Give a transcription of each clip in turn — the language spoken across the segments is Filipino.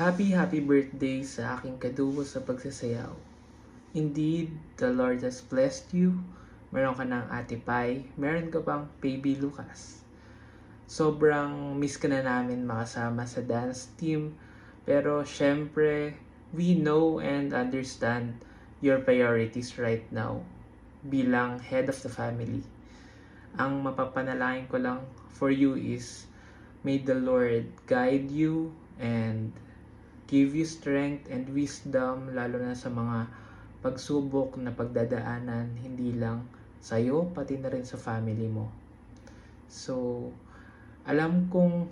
Happy birthday sa aking kadugo sa pagsasayaw. Indeed, the Lord has blessed you. Meron ka ng Ate Pai, meron ka pang Baby Lucas. Sobrang miss ka na namin makasama sa dance team. Pero syempre, we know and understand your priorities right now bilang head of the family. Ang mapapanalangin ko lang for you is may the Lord guide you and give you strength and wisdom lalo na sa mga pagsubok na pagdadaanan hindi lang sa'yo pati na rin sa family mo. So, alam kong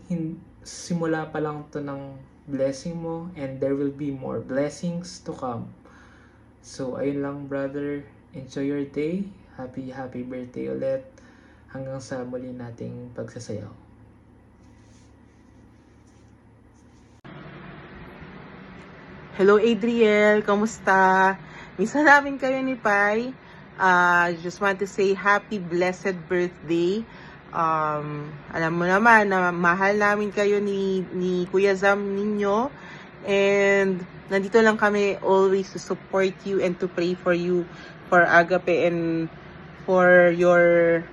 simula pa lang to ng blessing mo and there will be more blessings to come. So, ayun lang brother, enjoy your day. Happy birthday ulit. Hanggang sa muli nating pagsasayaw. Hello Adriel, kamusta? Misa namin kayo ni Pai. Just want to say happy blessed birthday. Alam mo naman na mahal namin kayo ni Kuya Zam ninyo. And nandito lang kami always to support you and to pray for you, for Agape and for your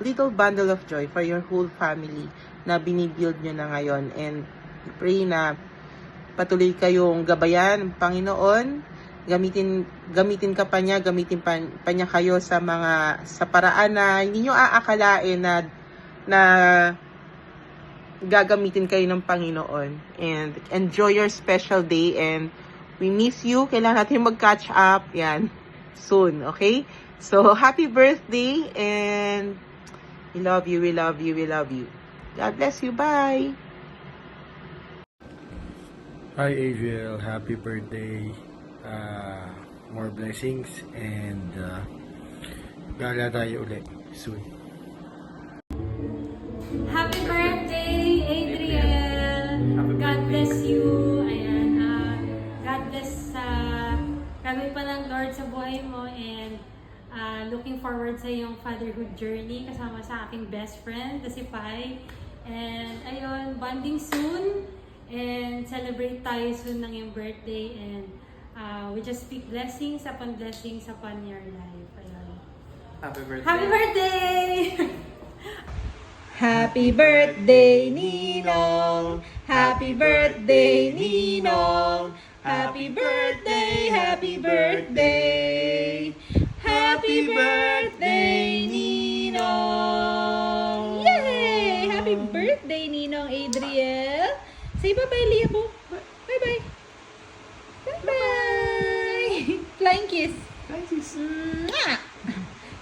little bundle of joy, for your whole family na binibuild nyo na ngayon. And pray na patuloy kayong gabayan ng Panginoon. Gamitin ka pa niya, gamitin pa niya kayo sa paraan na hindi nyo aakalain na gagamitin kayo ng Panginoon. And enjoy your special day and we miss you. Kailangan natin mag-catch up yan soon, okay? So, happy birthday and we love you. God bless you. Bye! Hi Adriel, happy birthday. More blessings and gala tayo ulit soon. Happy birthday, Adriel! God bless you. Ayan, God bless gagawin pa ng Lord sa buhay mo and looking forward sa iyong fatherhood journey kasama sa aking best friend, si Pai. And ayun, bonding soon. And celebrate tayo soon ng iyong birthday and we just speak blessings upon your life. Ayun. Happy birthday! Happy birthday! Happy birthday, Ninong! Happy birthday, Ninong! Happy birthday, happy birthday! Happy birthday, Ninong! Yay! Happy birthday, Ninong Adriel! Say bye-bye, Leah po. Bye-bye. Bye-bye! Flying kiss. Flying kiss. Mwah!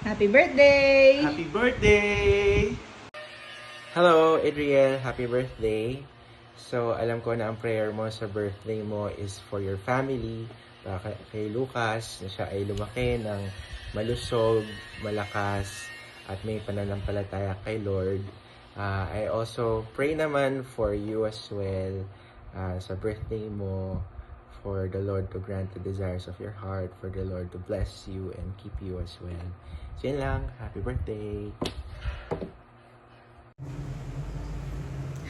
Happy birthday! Happy birthday! Hello, Adriel. Happy birthday. So, alam ko na ang prayer mo sa birthday mo is for your family, para kay Lucas, na siya ay lumaki ng malusog, malakas, at may pananampalataya kay Lord. I also pray naman for you as well sa birthday mo, for the Lord to grant the desires of your heart, for the Lord to bless you and keep you as well. So, yun lang. Happy birthday!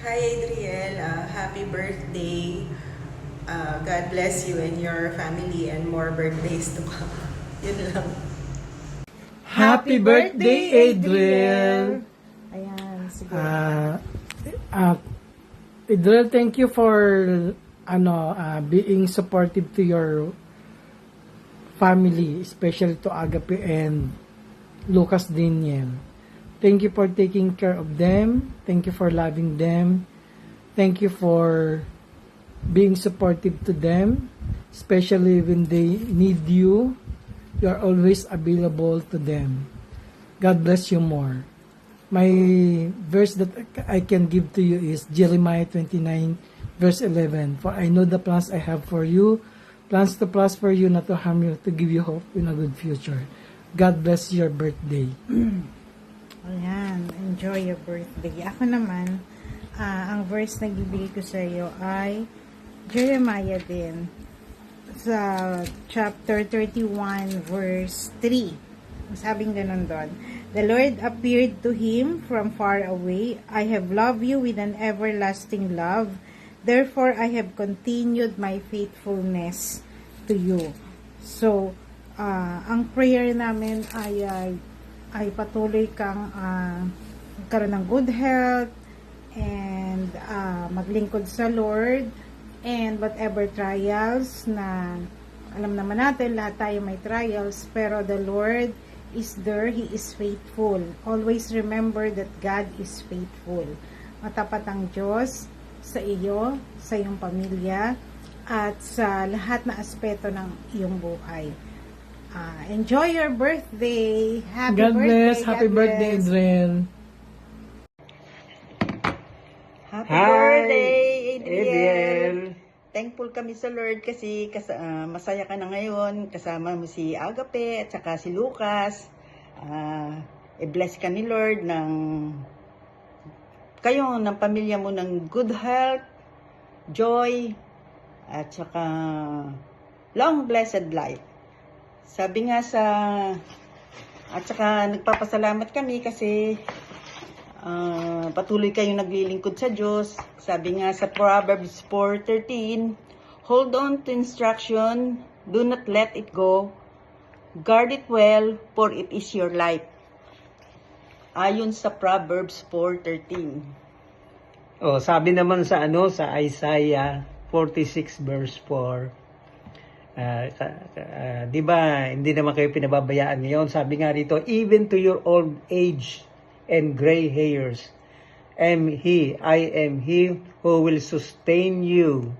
Hi Adriel, happy birthday. God bless you and your family and more birthdays to come. Yun lang. Happy birthday, Adriel! Ayan, sige. Adriel, thank you for being supportive to your family, especially to Agape and Lucas Daniel. Thank you for taking care of them. Thank you for loving them. Thank you for being supportive to them, especially when they need you. You are always available to them. God bless you more. My verse that I can give to you is Jeremiah 29 verse 11. For I know the plans I have for you, plans to prosper you, not to harm you, to give you hope in a good future. God bless your birthday. Ayan, enjoy your birthday. Ako naman, ang verse na bibigay ko sa iyo ay Jeremiah din. Sa chapter 31 verse 3. Sabing ganun doon. The Lord appeared to him from far away. I have loved you with an everlasting love. Therefore, I have continued my faithfulness to you. So, ang prayer namin ay patuloy kang magkaroon ng good health and maglingkod sa Lord, and whatever trials na alam naman natin, lahat tayo may trials, pero the Lord is there, He is faithful. Always remember that God is faithful. Matapat ang Diyos sa iyo, sa iyong pamilya, at sa lahat na aspeto ng iyong buhay. Enjoy your birthday! Happy God birthday! bless. God Happy birthday, bless. Adriel. Happy Hi, birthday, Adriel! Adriel. Thankful kami sa Lord kasi masaya ka na ngayon. Kasama mo si Agape at saka si Lucas. I-bless ka ni Lord ng kayo ng pamilya mo ng good health, joy, at saka long blessed life. Sabi nga at saka nagpapasalamat kami kasi patuloy kayong naglilingkod sa Diyos. Sabi nga sa Proverbs 4:13, hold on to instruction, do not let it go, guard it well, for it is your life. Ayon sa Proverbs 4:13. Oh, sabi naman sa Isaiah 46 verse 4. Di ba, hindi naman kayo pinababayaan ngayon. Sabi nga rito, even to your old age and gray hairs, I am he who will sustain you.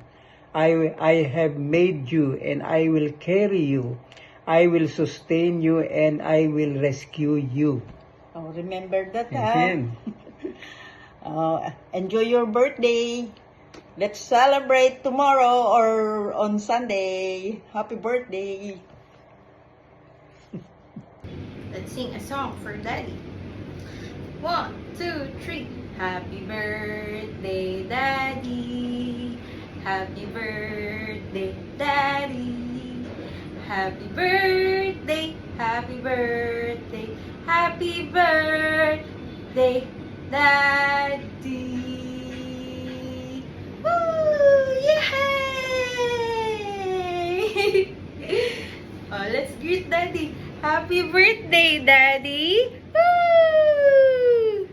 I have made you and I will carry you. I will sustain you and I will rescue you. Oh, remember that, Amen. Enjoy your birthday. Let's celebrate tomorrow or on Sunday. Happy birthday. Let's sing a song for Daddy. 1, 2, 3. Happy birthday, Daddy. Happy birthday, Daddy. Happy birthday, happy birthday, happy birthday, Daddy. Woo! Yay! Oh, let's greet Daddy. Happy birthday, Daddy! Woo!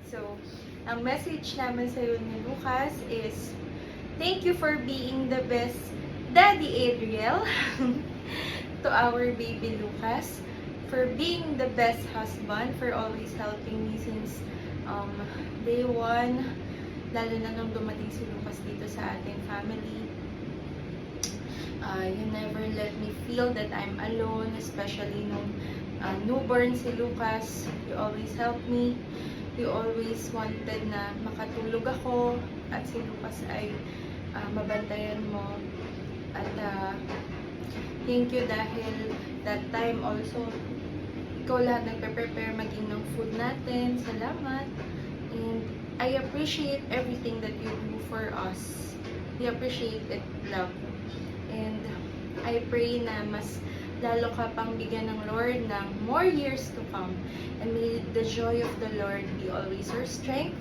So, ang message naman sa'yo ni Lucas is, thank you for being the best Daddy Adriel to our baby Lucas, for being the best husband, for always helping me since day 1, lalo na nung dumating si Lucas dito sa ating family. You never let me feel that I'm alone, especially nung newborn si Lucas. You always help me. You always wanted na makatulog ako at si Lucas ay mabantayan mo. At thank you dahil that time also, ikaw lahat nagpe-prepare maging ng food natin. Salamat. And I appreciate everything that you do for us. We appreciate it, love. And I pray na mas lalo ka pang bigyan ng Lord ng more years to come. And may the joy of the Lord be always your strength.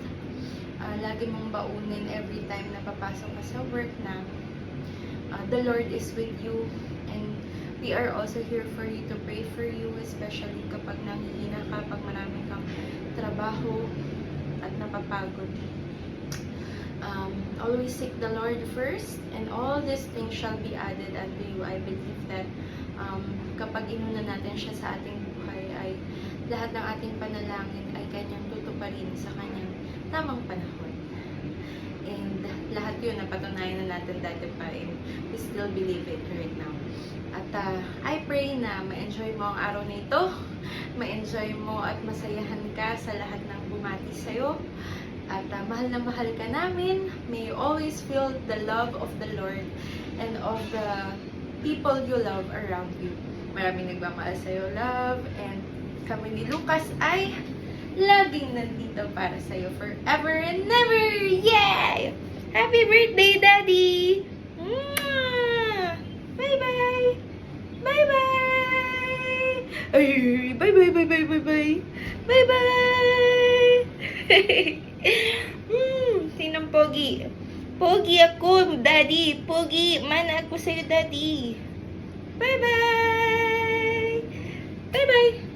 Lagi mong baunin every time na papasok ka sa work na the Lord is with you. And we are also here for you to pray for you, especially kapag nanghihina ka, pag marami kang trabaho at napapagod. Always seek the Lord first, and all these things shall be added unto you. I believe that kapag inuna natin siya sa ating buhay, ay lahat ng ating panalangin ay kanyang tutuparin sa kanyang tamang panahon. And lahat yun, napatunayan na natin dati pa, and we still believe it right now. At I pray na ma-enjoy mo ang araw na ito, ma-enjoy mo at masayahan ka sa lahat ng bumati sa'yo. At mahal na mahal ka namin. May you always feel the love of the Lord and of the people you love around you. Maraming nagmamahal sa'yo, love. And kami ni Lucas ay laging nandito para sa'yo forever and never. Yay! Happy birthday, Daddy! Mwah! Bye-bye! Bye-bye! Ay, bye-bye, bye-bye, bye-bye! Bye-bye! Sinong Pogi. Pogi ako, Daddy. Pogi, mana ako sa'yo, Daddy. Bye-bye! Bye-bye!